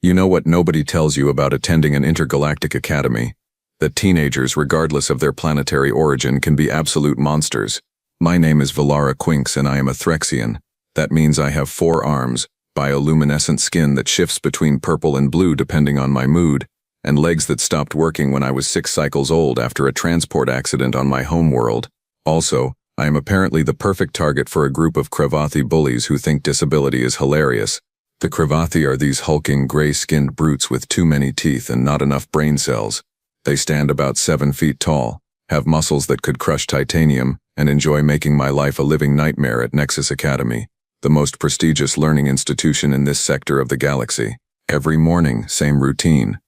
You know what nobody tells you about attending an intergalactic academy? That teenagers, regardless of their planetary origin, can be absolute monsters. My name is Valara Quinks and I am a Threxian. That means I have 4 arms, bioluminescent skin that shifts between purple and blue depending on my mood, and legs that stopped working when I was 6 cycles old after a transport accident on my home world. Also, I am apparently the perfect target for a group of Cravathi bullies who think disability is hilarious. The Cravathi are these hulking, gray-skinned brutes with too many teeth and not enough brain cells. They stand about 7 feet tall, have muscles that could crush titanium, and enjoy making my life a living nightmare at Nexus Academy, the most prestigious learning institution in this sector of the galaxy. Every morning, same routine.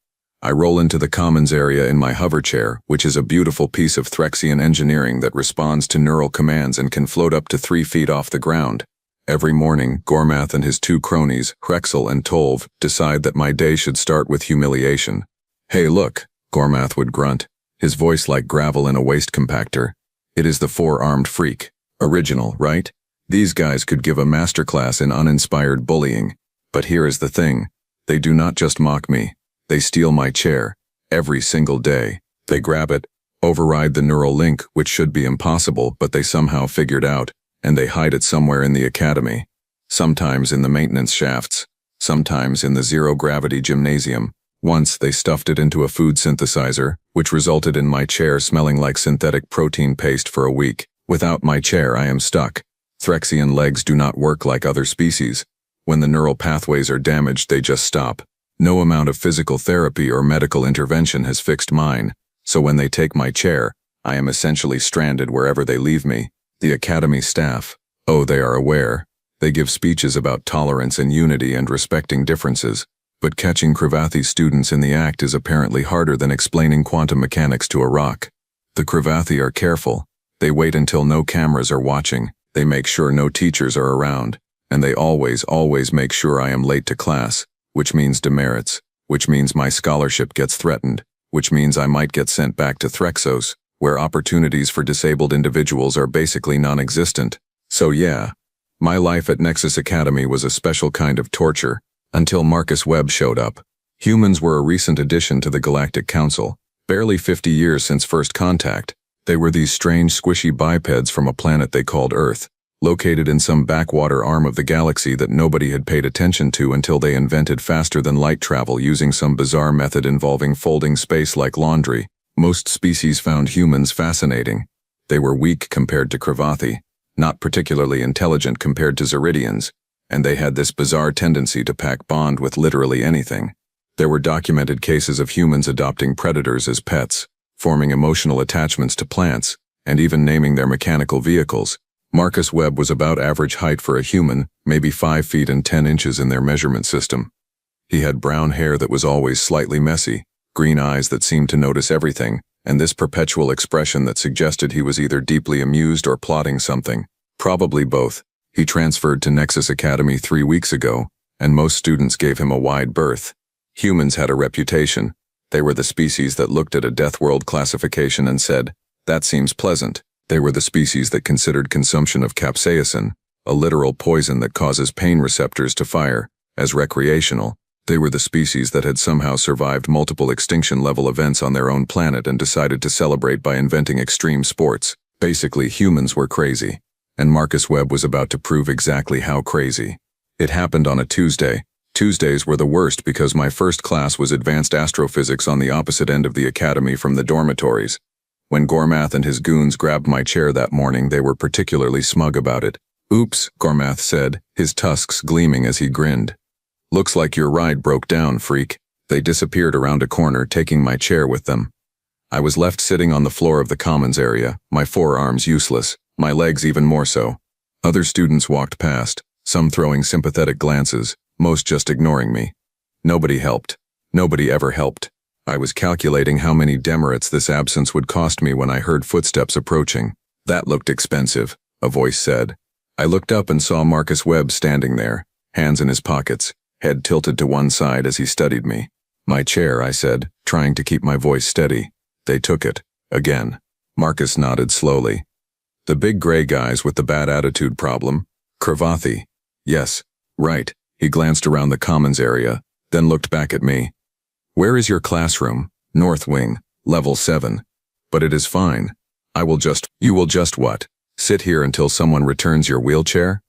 I roll into the commons area in my hover chair, which is a beautiful piece of Threxian engineering that responds to neural commands and can float up to 3 feet off the ground. Every morning, Gormath and his 2 cronies, Hrexel and Tolv, decide that my day should start with humiliation. "Hey look," Gormath would grunt, his voice like gravel in a waste compactor. "It is the 4-armed freak. Original, right? These guys could give a masterclass in uninspired bullying. But here is the thing. They do not just mock me. They steal my chair. Every single day. They grab it, override the neural link, which should be impossible, but they somehow figured out, and they hide it somewhere in the academy. Sometimes in the maintenance shafts, sometimes in the zero-gravity gymnasium. Once they stuffed it into a food synthesizer, which resulted in my chair smelling like synthetic protein paste for a week. Without my chair, I am stuck. Threxian legs do not work like other species. When the neural pathways are damaged, they just stop. No amount of physical therapy or medical intervention has fixed mine, so when they take my chair, I am essentially stranded wherever they leave me. The academy staff, oh, they are aware. They give speeches about tolerance and unity and respecting differences, but catching Cravathi students in the act is apparently harder than explaining quantum mechanics to a rock. The Cravathi are careful. They wait until no cameras are watching, they make sure no teachers are around, and they always make sure I am late to class, which means demerits, which means my scholarship gets threatened, which means I might get sent back to Threxos, where opportunities for disabled individuals are basically non-existent. So yeah, my life at Nexus Academy was a special kind of torture, until Marcus Webb showed up. Humans were a recent addition to the Galactic Council, barely 50 years since first contact. They were these strange squishy bipeds from a planet they called Earth, located in some backwater arm of the galaxy that nobody had paid attention to until they invented faster-than-light travel using some bizarre method involving folding space like laundry. Most species found humans fascinating. They were weak compared to Cravathi, not particularly intelligent compared to Zeridians, and they had this bizarre tendency to pack bond with literally anything. There were documented cases of humans adopting predators as pets, forming emotional attachments to plants, and even naming their mechanical vehicles. Marcus Webb was about average height for a human, maybe 5 feet and 10 inches in their measurement system. He had brown hair that was always slightly messy, green eyes that seemed to notice everything, and this perpetual expression that suggested he was either deeply amused or plotting something. Probably both. He transferred to Nexus Academy 3 weeks ago, and most students gave him a wide berth. Humans had a reputation. They were the species that looked at a Deathworld classification and said, "That seems pleasant." They were the species that considered consumption of capsaicin, a literal poison that causes pain receptors to fire, as recreational. They were the species that had somehow survived multiple extinction-level events on their own planet and decided to celebrate by inventing extreme sports. Basically, humans were crazy, and Marcus Webb was about to prove exactly how crazy. It happened on a Tuesday. Tuesdays were the worst because my first class was advanced astrophysics on the opposite end of the academy from the dormitories. When Gormath and his goons grabbed my chair that morning, they were particularly smug about it. "Oops," Gormath said, his tusks gleaming as he grinned. "Looks like your ride broke down, freak." They disappeared around a corner, taking my chair with them. I was left sitting on the floor of the commons area, my 4 arms useless, my legs even more so. Other students walked past, some throwing sympathetic glances, most just ignoring me. Nobody helped. Nobody ever helped. I was calculating how many demerits this absence would cost me when I heard footsteps approaching. "That looked expensive," a voice said. I looked up and saw Marcus Webb standing there, hands in his pockets, head tilted to one side as he studied me. "My chair," I said, trying to keep my voice steady. "They took it. Again." Marcus nodded slowly. "The big gray guys with the bad attitude problem? Cravathi." "Yes. Right." He glanced around the commons area. then looked back at me. "Where is your classroom?" "North Wing, level 7. "But it is fine. You will just what? Sit here until someone returns your wheelchair?"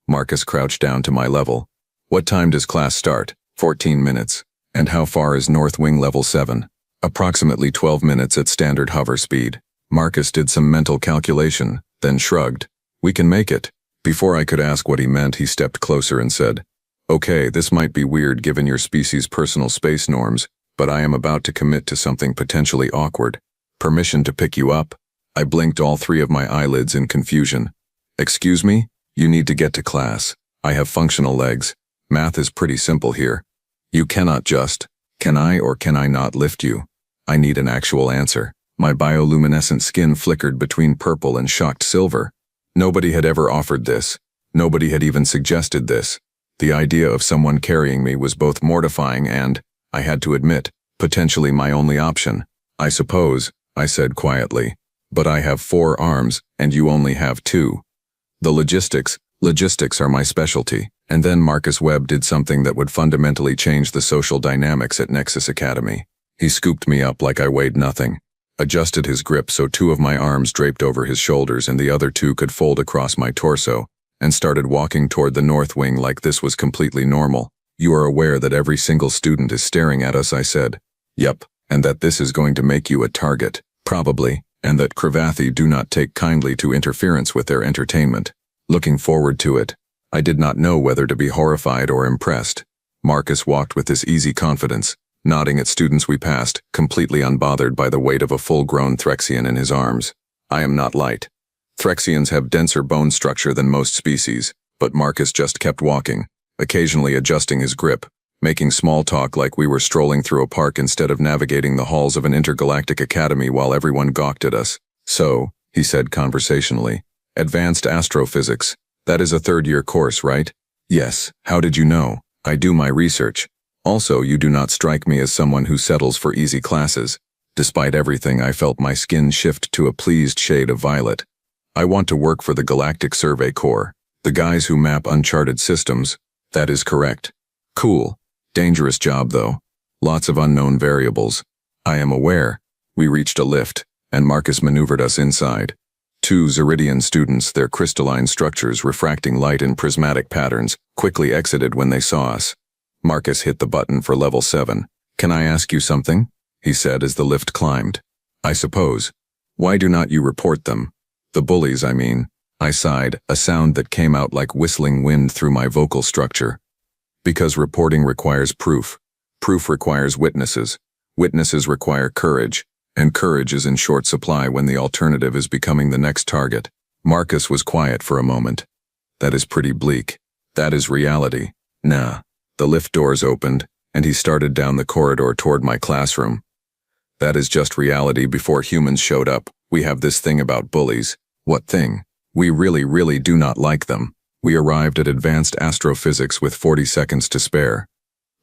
Marcus crouched down to my level. "What time does class start?" 14 minutes. "And how far is North Wing level 7? "Approximately 12 minutes at standard hover speed." Marcus did some mental calculation, then shrugged. "We can make it." Before I could ask what he meant, he stepped closer and said, "Okay, this might be weird given your species' personal space norms, but I am about to commit to something potentially awkward. Permission to pick you up?" I blinked all 3 of my eyelids in confusion. "Excuse me? You need to get to class. I have functional legs. Math is pretty simple here. You cannot just, can I or can I not lift you? I need an actual answer." My bioluminescent skin flickered between purple and shocked silver. Nobody had ever offered this. Nobody had even suggested this. The idea of someone carrying me was both mortifying and, I had to admit, potentially my only option. "I suppose," I said quietly. "But I have 4 arms, and you only have 2. The logistics are my specialty." And then Marcus Webb did something that would fundamentally change the social dynamics at Nexus Academy. He scooped me up like I weighed nothing, adjusted his grip so 2 of my arms draped over his shoulders and the other 2 could fold across my torso, and started walking toward the North Wing like this was completely normal. "You are aware that every single student is staring at us," I said. "Yep, and that this is going to make you a target." "Probably, and that Cravathi do not take kindly to interference with their entertainment." Looking forward to it. I did not know whether to be horrified or impressed. Marcus walked with this easy confidence, nodding at students we passed, completely unbothered by the weight of a full-grown Threxian in his arms. I am not light. Threxians have denser bone structure than most species, but Marcus just kept walking, occasionally adjusting his grip, making small talk like we were strolling through a park instead of navigating the halls of an intergalactic academy while everyone gawked at us. "So," he said conversationally, "advanced astrophysics. That is a 3rd-year course, right?" "Yes. How did you know?" "I do my research. Also, you do not strike me as someone who settles for easy classes." Despite everything, I felt my skin shift to a pleased shade of violet. "I want to work for the Galactic Survey Corps. The guys who map uncharted systems." "That is correct." "Cool. Dangerous job, though. Lots of unknown variables." "I am aware." We reached a lift, and Marcus maneuvered us inside. 2 Zeridian students, their crystalline structures refracting light in prismatic patterns, quickly exited when they saw us. Marcus hit the button for level 7. "Can I ask you something?" he said as the lift climbed. "I suppose. Why do not you report them? The bullies, I mean." I sighed, a sound that came out like whistling wind through my vocal structure. "Because reporting requires proof. Proof requires witnesses. Witnesses require courage. And courage is in short supply when the alternative is becoming the next target." Marcus was quiet for a moment. "That is pretty bleak. That is reality." "Nah." The lift doors opened, and he started down the corridor toward my classroom. "That is just reality before humans showed up. We have this thing about bullies." "What thing?" "We really do not like them." We arrived at advanced astrophysics with 40 seconds to spare.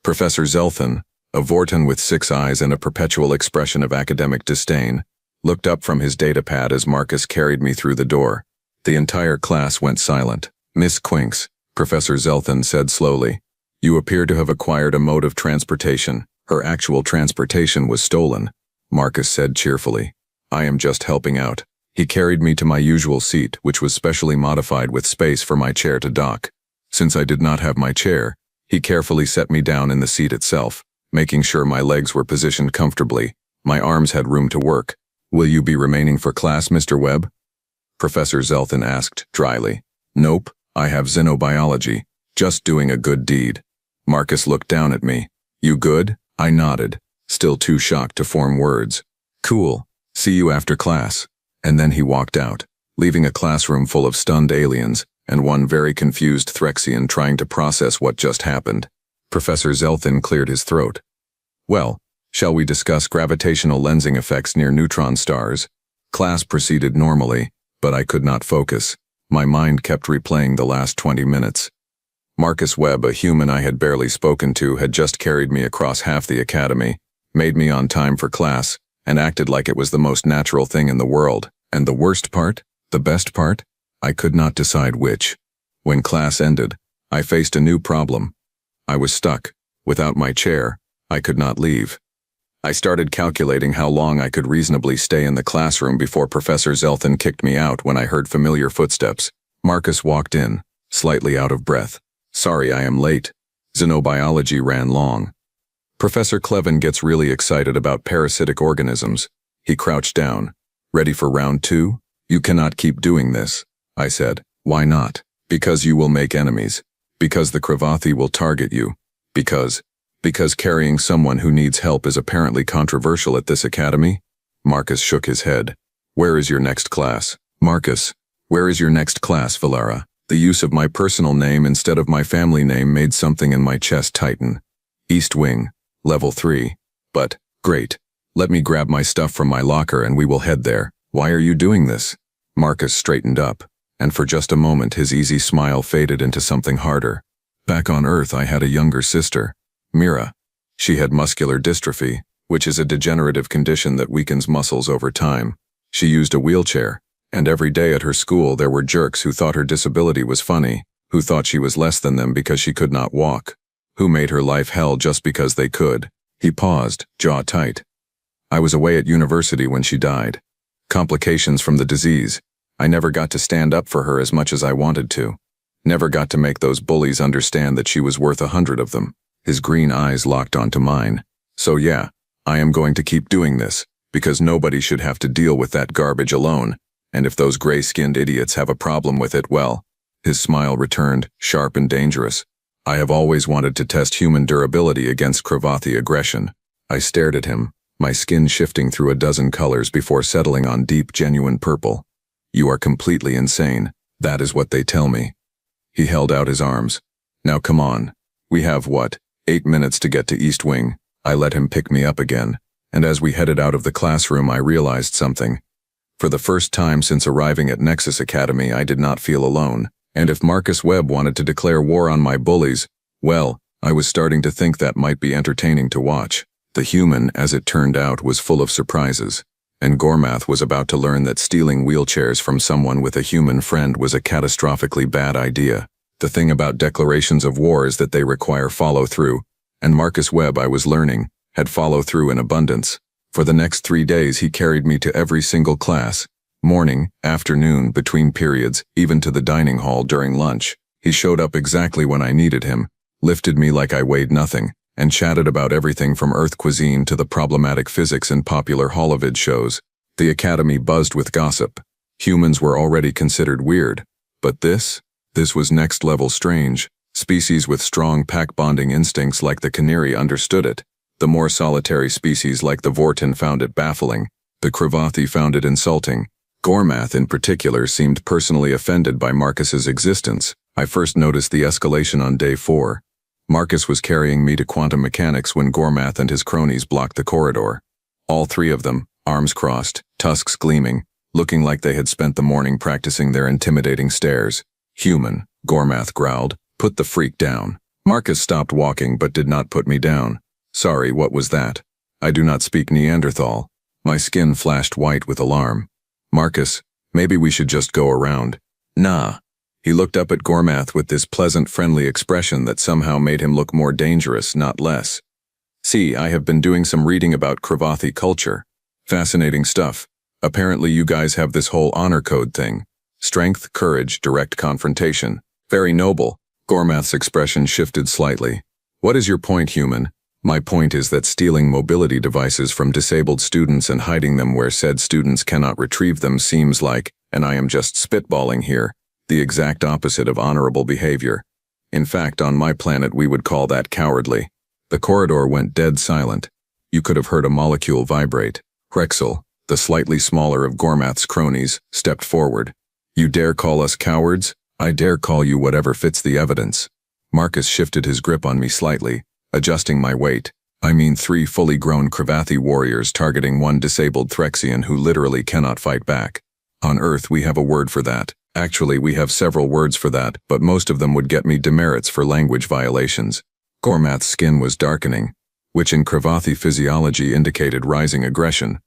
Professor Zelthan, a Vorton with 6 eyes and a perpetual expression of academic disdain, looked up from his datapad as Marcus carried me through the door. The entire class went silent. "Miss Quinks," Professor Zelthan said slowly, "you appear to have acquired a mode of transportation. Her actual transportation was stolen." Marcus said cheerfully, "I am just helping out." He carried me to my usual seat, which was specially modified with space for my chair to dock. Since I did not have my chair, he carefully set me down in the seat itself, making sure my legs were positioned comfortably. My arms had room to work. "Will you be remaining for class, Mr. Webb?" Professor Zelthan asked, dryly. "Nope, I have xenobiology. Just doing a good deed." Marcus looked down at me. "You good?" I nodded, still too shocked to form words. "Cool. See you after class." And then he walked out, leaving a classroom full of stunned aliens, and one very confused Threxian trying to process what just happened. Professor Zelthan cleared his throat. "Well, shall we discuss gravitational lensing effects near neutron stars?" Class proceeded normally, but I could not focus. My mind kept replaying the last 20 minutes. Marcus Webb, a human I had barely spoken to, had just carried me across half the academy, made me on time for class, and acted like it was the most natural thing in the world. And the worst part? The best part? I could not decide which. When class ended, I faced a new problem. I was stuck, Without my chair, I could not leave. I started calculating how long I could reasonably stay in the classroom before Professor Zelthan kicked me out when I heard familiar footsteps. Marcus walked in, slightly out of breath. "Sorry I am late. Xenobiology ran long." Professor Clevin gets really excited about parasitic organisms. He crouched down. "Ready for round 2? "You cannot keep doing this," I said. "Why not?" "Because you will make enemies. Because the Cravathi will target you. Because carrying someone who needs help is apparently controversial at this academy?" Marcus shook his head. "Where is your next class?" "Marcus, where is your next class, Valara?" The use of my personal name instead of my family name made something in my chest tighten. "East Wing, level 3. "But, great. Let me grab my stuff from my locker and we will head there." "Why are you doing this?" Marcus straightened up, and for just a moment his easy smile faded into something harder. "Back on Earth I had a younger sister, Mira. She had muscular dystrophy, which is a degenerative condition that weakens muscles over time. She used a wheelchair, and every day at her school there were jerks who thought her disability was funny, who thought she was less than them because she could not walk, who made her life hell just because they could." He paused, jaw tight. "I was away at university when she died. Complications from the disease. I never got to stand up for her as much as I wanted to. Never got to make those bullies understand that she was worth 100 of them." His green eyes locked onto mine. "So yeah, I am going to keep doing this, because nobody should have to deal with that garbage alone, and if those gray-skinned idiots have a problem with it, well." His smile returned, sharp and dangerous. "I have always wanted to test human durability against Cravathi aggression." I stared at him, my skin shifting through a dozen colors before settling on deep, genuine purple. "You are completely insane. That is what they tell me." He held out his arms. "Now come on. We have, 8 minutes to get to East Wing." I let him pick me up again, and as we headed out of the classroom I realized something. For the first time since arriving at Nexus Academy I did not feel alone, and if Marcus Webb wanted to declare war on my bullies, well, I was starting to think that might be entertaining to watch. The human, as it turned out, was full of surprises, and Gormath was about to learn that stealing wheelchairs from someone with a human friend was a catastrophically bad idea. The thing about declarations of war is that they require follow-through, and Marcus Webb, I was learning, had follow-through in abundance. For the next 3 days he carried me to every single class, morning, afternoon, between periods, even to the dining hall during lunch. He showed up exactly when I needed him, lifted me like I weighed nothing, and chatted about everything from Earth cuisine to the problematic physics in popular Holovid shows. The academy buzzed with gossip. Humans were already considered weird, but this was next-level strange. Species with strong pack-bonding instincts like the canary understood it. The more solitary species like the Vortin found it baffling. The Cravathi found it insulting. Gormath in particular seemed personally offended by Marcus's existence. I first noticed the escalation on day 4. Marcus was carrying me to quantum mechanics when Gormath and his cronies blocked the corridor. All 3 of them, arms crossed, tusks gleaming, looking like they had spent the morning practicing their intimidating stares. "Human," Gormath growled. "Put the freak down." Marcus stopped walking but did not put me down. "Sorry, what was that?" "I do not speak Neanderthal." My skin flashed white with alarm. "Marcus, maybe we should just go around." "Nah." He looked up at Gormath with this pleasant, friendly expression that somehow made him look more dangerous, not less. "See, I have been doing some reading about Cravathi culture. Fascinating stuff. Apparently you guys have this whole honor code thing. Strength, courage, direct confrontation. Very noble." Gormath's expression shifted slightly. "What is your point, human?" "My point is that stealing mobility devices from disabled students and hiding them where said students cannot retrieve them seems like, and I am just spitballing here, the exact opposite of honorable behavior. In fact, on my planet we would call that cowardly." The corridor went dead silent. You could have heard a molecule vibrate. Rexel, the slightly smaller of Gormath's cronies, stepped forward. "You dare call us cowards? I dare call you whatever fits the evidence." Marcus shifted his grip on me slightly, adjusting my weight. I mean 3 fully grown Cravathi warriors targeting 1 disabled Threxian who literally cannot fight back. On Earth we have a word for that. Actually, we have several words for that, but most of them would get me demerits for language violations. Gormath's skin was darkening, which in Cravathi physiology indicated rising aggression.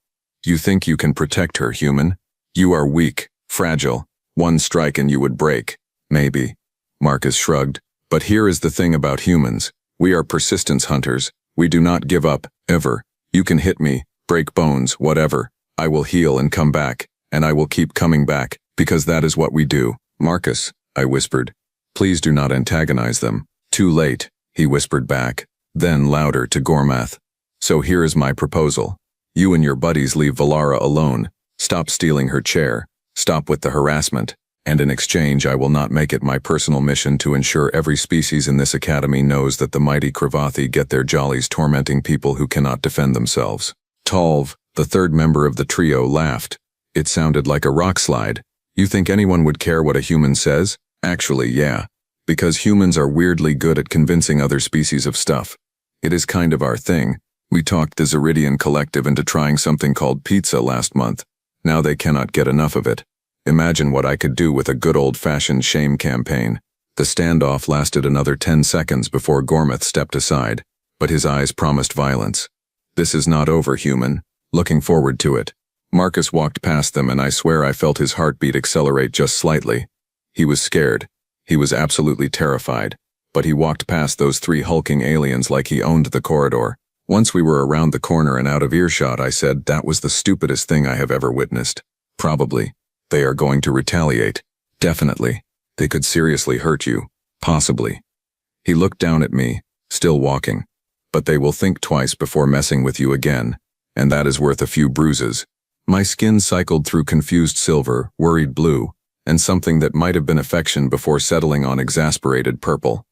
"You think you can protect her, human? You are weak, fragile. 1 strike and you would break." "Maybe." Marcus shrugged. "But here is the thing about humans. We are persistence hunters. We do not give up, ever. You can hit me, break bones, whatever. I will heal and come back, and I will keep coming back, because that is what we do. Marcus, I whispered. Please do not antagonize them. Too late, he whispered back, then louder to Gormath. So here is my proposal. You and your buddies leave Valara alone. Stop stealing her chair. Stop with the harassment. And in exchange, I will not make it my personal mission to ensure every species in this academy knows that the mighty Kravathi get their jollies tormenting people who cannot defend themselves. Talv, the third member of the trio, laughed. It sounded like a rock slide. You think anyone would care what a human says? Actually, yeah. Because humans are weirdly good at convincing other species of stuff. It is kind of our thing. We talked the Zeridian Collective into trying something called pizza last month. Now they cannot get enough of it. Imagine what I could do with a good old-fashioned shame campaign. The standoff lasted another 10 seconds before Gormath stepped aside, but his eyes promised violence. This is not over, human. Looking forward to it. Marcus walked past them and I swear I felt his heartbeat accelerate just slightly. He was scared. He was absolutely terrified. But he walked past those three hulking aliens like he owned the corridor. Once we were around the corner and out of earshot, I said, that was the stupidest thing I have ever witnessed. Probably. They are going to retaliate. Definitely. They could seriously hurt you. Possibly. He looked down at me, still walking. But they will think twice before messing with you again, and that is worth a few bruises. My skin cycled through confused silver, worried blue, and something that might have been affection before settling on exasperated purple.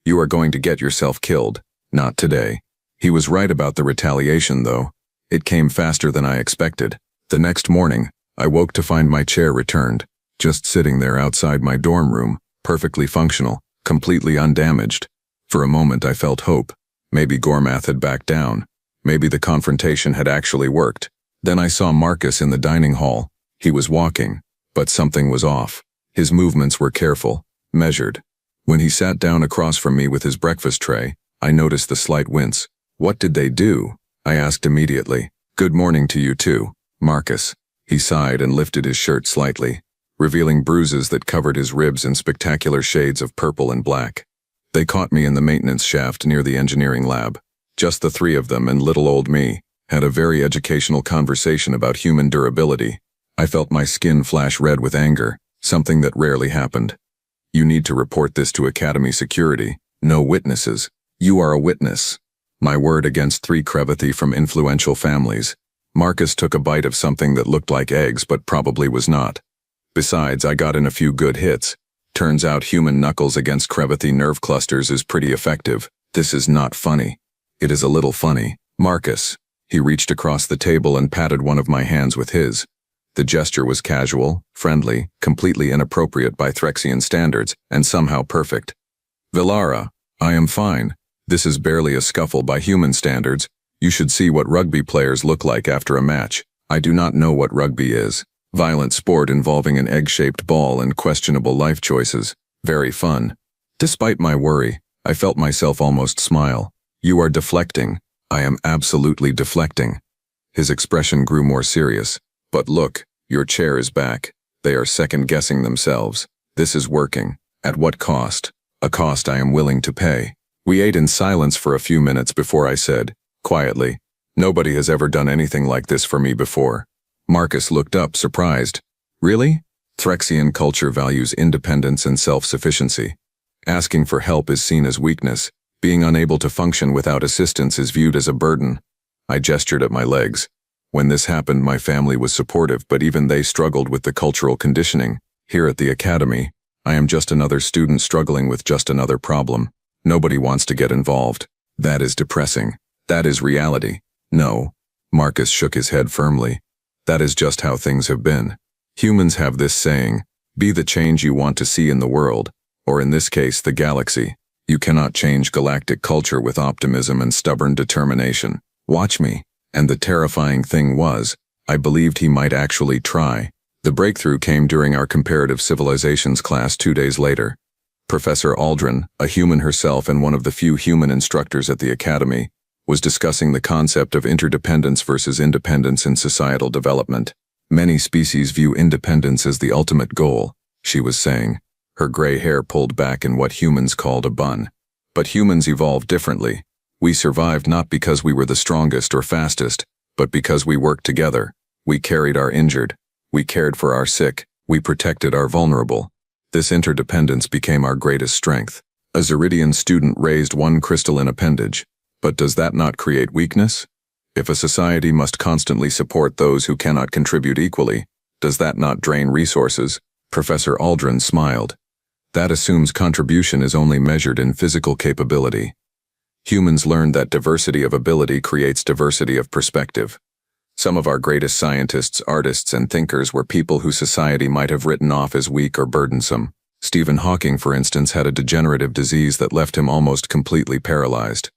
You are going to get yourself killed. Not today. He was right about the retaliation, though. It came faster than I expected. The next morning, I woke to find my chair returned, just sitting there outside my dorm room, perfectly functional, completely undamaged. For a moment I felt hope. Maybe Gormath had backed down. Maybe the confrontation had actually worked. Then I saw Marcus in the dining hall. He was walking, but something was off. His movements were careful, measured. When he sat down across from me with his breakfast tray, I noticed the slight wince. What did they do? I asked immediately. Good morning to you too, Marcus. He sighed and lifted his shirt slightly, revealing bruises that covered his ribs in spectacular shades of purple and black. They caught me in the maintenance shaft near the engineering lab. Just the three of them and little old me had a very educational conversation about human durability. I felt my skin flash red with anger, something that rarely happened. You need to report this to Academy security. No witnesses. You are a witness. My word against three Kravathi from influential families. Marcus took a bite of something that looked like eggs but probably was not. Besides, I got in a few good hits. Turns out human knuckles against Kravathi nerve clusters is pretty effective. This is not funny. It is a little funny. Marcus. He reached across the table and patted one of my hands with his. The gesture was casual, friendly, completely inappropriate by Threxian standards, and somehow perfect. Valara, I am fine. This is barely a scuffle by human standards. You should see what rugby players look like after a match. I do not know what rugby is. Violent sport involving an egg-shaped ball and questionable life choices. Very fun. Despite my worry, I felt myself almost smile. You are deflecting. I am absolutely deflecting. His expression grew more serious. But look, your chair is back. They are second-guessing themselves. This is working. At what cost? A cost I am willing to pay. We ate in silence for a few minutes before I said, quietly, nobody has ever done anything like this for me before. Marcus looked up, surprised. Really? Threxian culture values independence and self-sufficiency. Asking for help is seen as weakness. Being unable to function without assistance is viewed as a burden. I gestured at my legs. When this happened, my family was supportive, but even they struggled with the cultural conditioning. Here at the academy, I am just another student struggling with just another problem. Nobody wants to get involved. That is depressing. That is reality. No. Marcus shook his head firmly. That is just how things have been. Humans have this saying, be the change you want to see in the world, or in this case, the galaxy. You cannot change galactic culture with optimism and stubborn determination. Watch me. And the terrifying thing was, I believed he might actually try. The breakthrough came during our comparative civilizations class 2 days later. Professor Aldrin, a human herself and one of the few human instructors at the academy, was discussing the concept of interdependence versus independence in societal development. Many species view independence as the ultimate goal, she was saying, her gray hair pulled back in what humans called a bun. But humans evolved differently. We survived not because we were the strongest or fastest, but because we worked together. We carried our injured. We cared for our sick. We protected our vulnerable. This interdependence became our greatest strength. A Zeridian student raised one crystalline appendage. But does that not create weakness? If a society must constantly support those who cannot contribute equally, does that not drain resources? Professor Aldrin smiled. That assumes contribution is only measured in physical capability. Humans learned that diversity of ability creates diversity of perspective. Some of our greatest scientists, artists, and thinkers were people who society might have written off as weak or burdensome. Stephen Hawking, for instance, had a degenerative disease that left him almost completely paralyzed.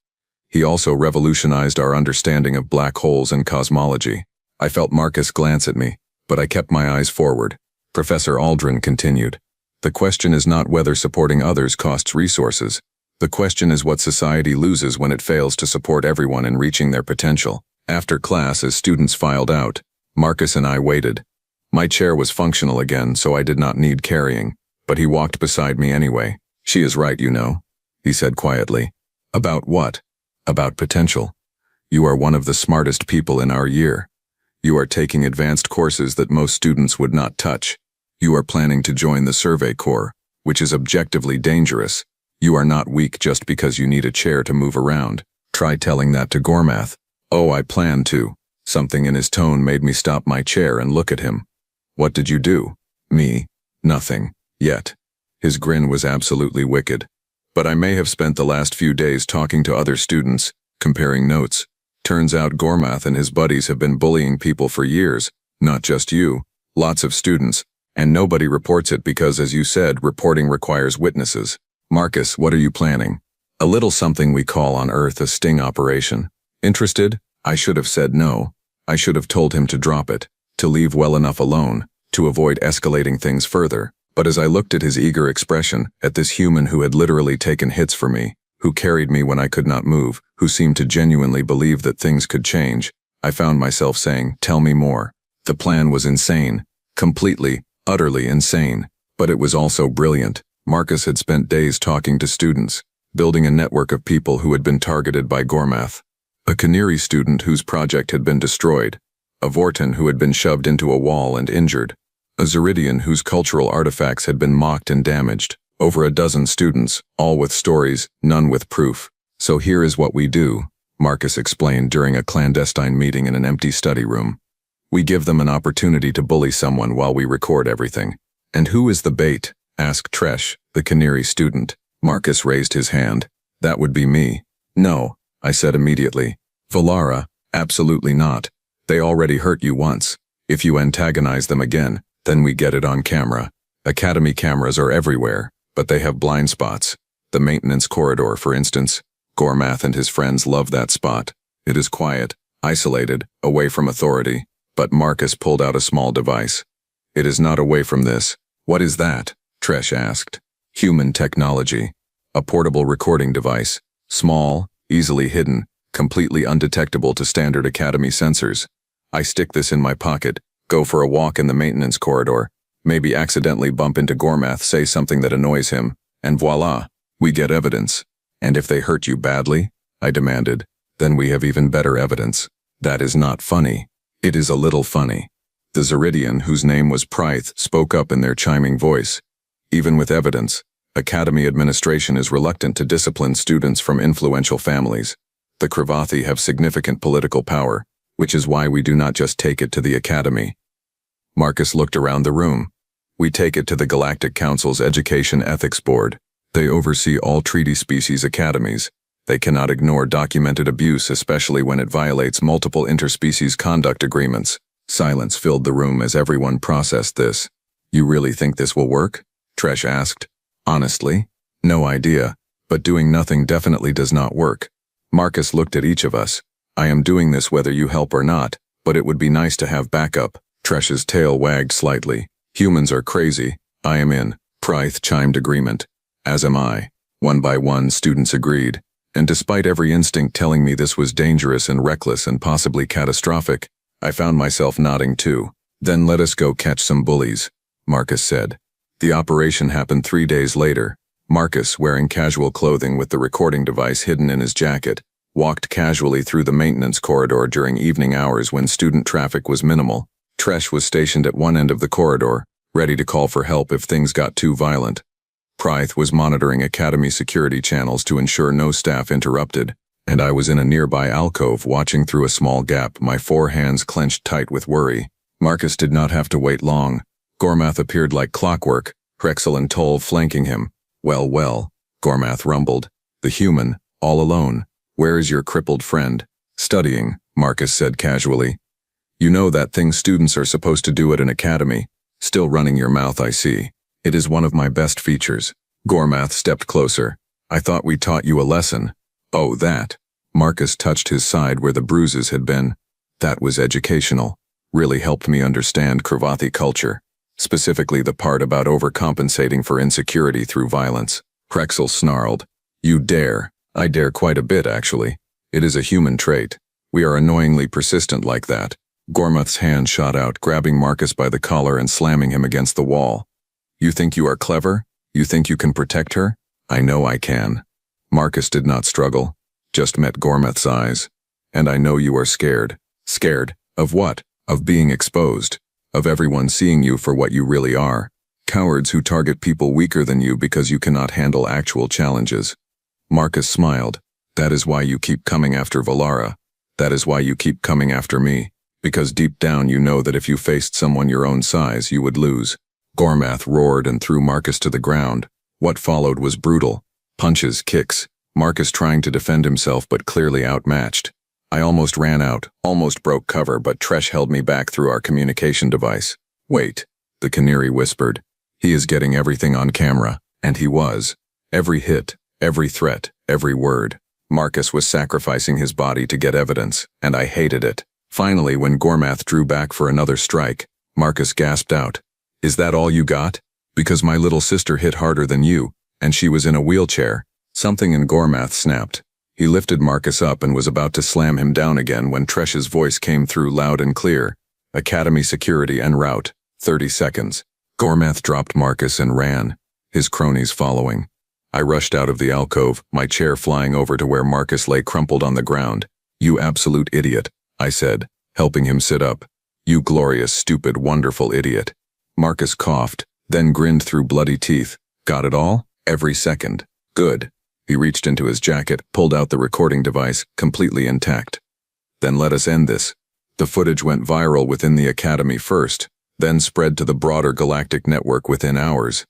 He also revolutionized our understanding of black holes and cosmology. I felt Marcus glance at me, but I kept my eyes forward. Professor Aldrin continued. The question is not whether supporting others costs resources. The question is what society loses when it fails to support everyone in reaching their potential. After class, as students filed out, Marcus and I waited. My chair was functional again, so I did not need carrying, but he walked beside me anyway. She is right, you know, he said quietly. About what? About potential. You are one of the smartest people in our year. You are taking advanced courses that most students would not touch. You are planning to join the Survey Corps, which is objectively dangerous. You are not weak just because you need a chair to move around. Try telling that to Gormath. Oh, I plan to. Something in his tone made me stop my chair and look at him. What did you do? Me? Nothing. Yet. His grin was absolutely wicked. But I may have spent the last few days talking to other students, comparing notes. Turns out Gormath and his buddies have been bullying people for years, not just you, lots of students, and nobody reports it because, as you said, reporting requires witnesses. Marcus, what are you planning? A little something we call on Earth a sting operation. Interested? I should have said no. I should have told him to drop it, to leave well enough alone, to avoid escalating things further. But as I looked at his eager expression, at this human who had literally taken hits for me, who carried me when I could not move, who seemed to genuinely believe that things could change, I found myself saying, tell me more. The plan was insane. Completely, utterly insane. But it was also brilliant. Marcus had spent days talking to students, building a network of people who had been targeted by Gormath. A Canary student whose project had been destroyed. A Vorton who had been shoved into a wall and injured. A Zeridian whose cultural artifacts had been mocked and damaged. Over a dozen students, all with stories, none with proof. So here is what we do, Marcus explained during a clandestine meeting in an empty study room. We give them an opportunity to bully someone while we record everything. And who is the bait? Asked Tresh, the Canary student. Marcus raised his hand. That would be me. No, I said immediately. Valara, absolutely not. They already hurt you once. If you antagonize them again, then we get it on camera. Academy cameras are everywhere, but they have blind spots. The maintenance corridor, for instance. Gormath and his friends love that spot. It is quiet, isolated, away from authority. But Marcus pulled out a small device. It is not away from this. What is that? Tresh asked. Human technology. A portable recording device. Small, easily hidden, completely undetectable to standard Academy sensors. I stick this in my pocket, go for a walk in the maintenance corridor, maybe accidentally bump into Gormath, say something that annoys him, and voila, we get evidence. And if they hurt you badly, I demanded, then we have even better evidence. That is not funny. It is a little funny. The Zeridian, whose name was Prythe, spoke up in their chiming voice. Even with evidence, Academy administration is reluctant to discipline students from influential families. The Cravathi have significant political power, which is why we do not just take it to the Academy. Marcus looked around the room. We take it to the Galactic Council's Education Ethics Board. They oversee all treaty species academies. They cannot ignore documented abuse, especially when it violates multiple interspecies conduct agreements. Silence filled the room as everyone processed this. You really think this will work? Tresh asked. Honestly? No idea. But doing nothing definitely does not work. Marcus looked at each of us. I am doing this whether you help or not, but it would be nice to have backup. Tresh's tail wagged slightly. Humans are crazy. I am in. Prythe chimed agreement. As am I. One by one, students agreed. And despite every instinct telling me this was dangerous and reckless and possibly catastrophic, I found myself nodding too. Then let us go catch some bullies, Marcus said. The operation happened 3 days later. Marcus, wearing casual clothing with the recording device hidden in his jacket, walked casually through the maintenance corridor during evening hours when student traffic was minimal. Tresh was stationed at one end of the corridor, ready to call for help if things got too violent. Prythe was monitoring academy security channels to ensure no staff interrupted, and I was in a nearby alcove watching through a small gap, my 4 hands clenched tight with worry. Marcus did not have to wait long. Gormath appeared like clockwork, Hrexel and Toll flanking him. Well, Gormath rumbled. The human, all alone. Where is your crippled friend? Studying, Marcus said casually. You know that thing students are supposed to do at an academy. Still running your mouth, I see. It is one of my best features. Gormath stepped closer. I thought we taught you a lesson. Oh, that. Marcus touched his side where the bruises had been. That was educational. Really helped me understand Cravathi culture. Specifically the part about overcompensating for insecurity through violence. Hrexel snarled. You dare. I dare quite a bit, actually. It is a human trait. We are annoyingly persistent like that. Gormath's hand shot out, grabbing Marcus by the collar and slamming him against the wall. You think you are clever? You think you can protect her? I know I can. Marcus did not struggle, just met Gormath's eyes. And I know you are scared. Scared? Of what? Of being exposed. Of everyone seeing you for what you really are. Cowards who target people weaker than you because you cannot handle actual challenges. Marcus smiled. That is why you keep coming after Valara. That is why you keep coming after me. Because deep down you know that if you faced someone your own size, you would lose. Gormath roared and threw Marcus to the ground. What followed was brutal. Punches, kicks. Marcus trying to defend himself but clearly outmatched. I almost ran out, almost broke cover, but Tresh held me back through our communication device. Wait, the canary whispered. He is getting everything on camera. And he was. Every hit, every threat, every word. Marcus was sacrificing his body to get evidence, and I hated it. Finally, when Gormath drew back for another strike, Marcus gasped out. Is that all you got? Because my little sister hit harder than you, and she was in a wheelchair. Something in Gormath snapped. He lifted Marcus up and was about to slam him down again when Tresh's voice came through loud and clear. Academy security en route. 30 seconds. Gormath dropped Marcus and ran, his cronies following. I rushed out of the alcove, my chair flying over to where Marcus lay crumpled on the ground. You absolute idiot, I said, helping him sit up. You glorious, stupid, wonderful idiot. Marcus coughed, then grinned through bloody teeth. Got it all? Every second. Good. He reached into his jacket, pulled out the recording device, completely intact. Then let us end this. The footage went viral within the Academy first, then spread to the broader galactic network within hours.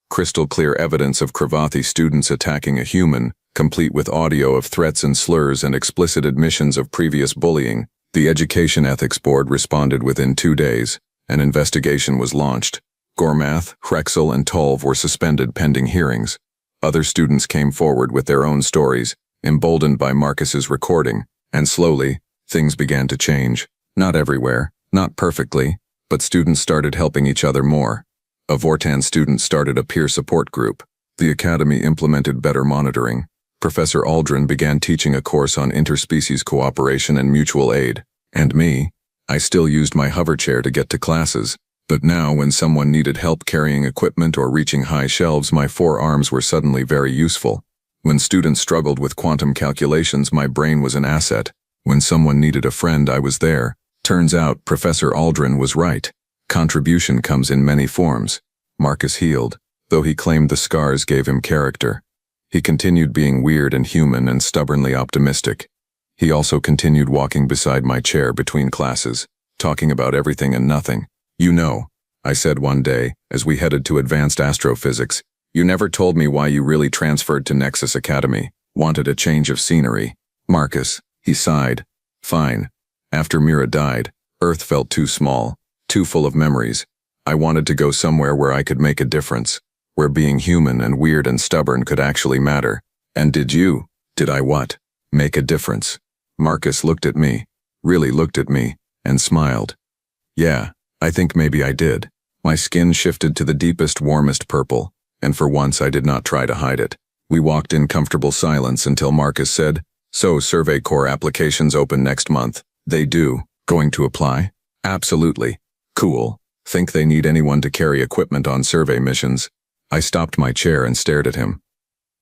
Crystal clear evidence of Cravathi students attacking a human, complete with audio of threats and slurs and explicit admissions of previous bullying. The Education Ethics Board responded within 2 days. An investigation was launched. Gormath, Hrexel, and Tolv were suspended pending hearings. Other students came forward with their own stories, emboldened by Marcus's recording, and slowly, things began to change. Not everywhere, not perfectly, but students started helping each other more. A Vortan student started a peer support group. The Academy implemented better monitoring. Professor Aldrin began teaching a course on interspecies cooperation and mutual aid. And me, I still used my hover chair to get to classes. But now when someone needed help carrying equipment or reaching high shelves, my 4 arms were suddenly very useful. When students struggled with quantum calculations, my brain was an asset. When someone needed a friend, I was there. Turns out Professor Aldrin was right. Contribution comes in many forms. Marcus healed, though he claimed the scars gave him character. He continued being weird and human and stubbornly optimistic. He also continued walking beside my chair between classes, talking about everything and nothing. You know, I said one day, as we headed to advanced astrophysics, you never told me why you really transferred to Nexus Academy, wanted a change of scenery. Marcus, he sighed. Fine. After Mira died, Earth felt too small, too full of memories. I wanted to go somewhere where I could make a difference, where being human and weird and stubborn could actually matter. And did you? Did I what? Make a difference? Marcus looked at me, really looked at me, and smiled. Yeah. I think maybe I did. My skin shifted to the deepest, warmest purple, and for once I did not try to hide it. We walked in comfortable silence until Marcus said, So Survey Corps applications open next month. They do. Going to apply? Absolutely. Cool. Think they need anyone to carry equipment on survey missions? I stopped my chair and stared at him.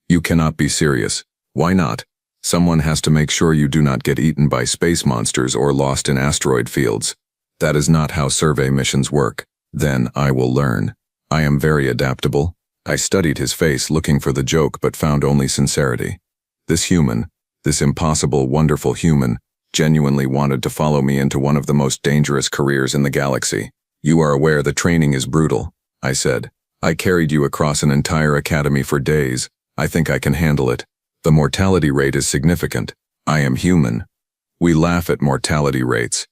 You cannot be serious. Why not? Someone has to make sure you do not get eaten by space monsters or lost in asteroid fields. That is not how survey missions work. Then I will learn. I am very adaptable. I studied his face looking for the joke but found only sincerity. This human, this impossible, wonderful human, genuinely wanted to follow me into one of the most dangerous careers in the galaxy. You are aware the training is brutal, I said. I carried you across an entire academy for days. I think I can handle it. The mortality rate is significant. I am human. We laugh at mortality rates.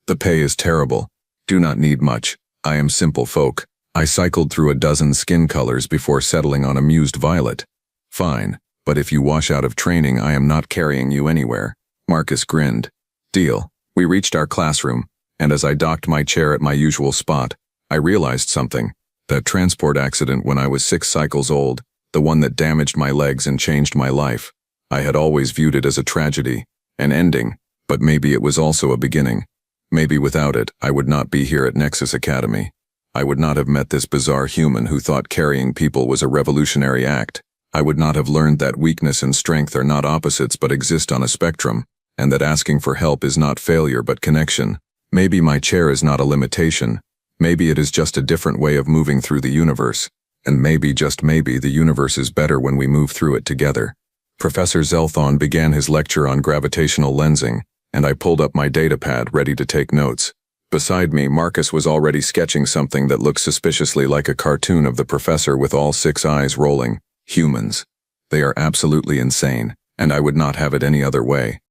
The pay is terrible. Do not need much. I am simple folk. I cycled through a dozen skin colors before settling on amused violet. Fine, but if you wash out of training, I am not carrying you anywhere. Marcus grinned. Deal. We reached our classroom, and as I docked my chair at my usual spot, I realized something. That transport accident when I was 6 cycles old, the one that damaged my legs and changed my life. I had always viewed it as a tragedy, an ending, but maybe it was also a beginning. Maybe without it, I would not be here at Nexus Academy. I would not have met this bizarre human who thought carrying people was a revolutionary act. I would not have learned that weakness and strength are not opposites but exist on a spectrum, and that asking for help is not failure but connection. Maybe my chair is not a limitation. Maybe it is just a different way of moving through the universe. And maybe, just maybe, the universe is better when we move through it together. Professor Zelthon began his lecture on gravitational lensing, and I pulled up my datapad ready to take notes. Beside me, Marcus was already sketching something that looked suspiciously like a cartoon of the professor with all 6 eyes rolling. Humans. They are absolutely insane, and I would not have it any other way.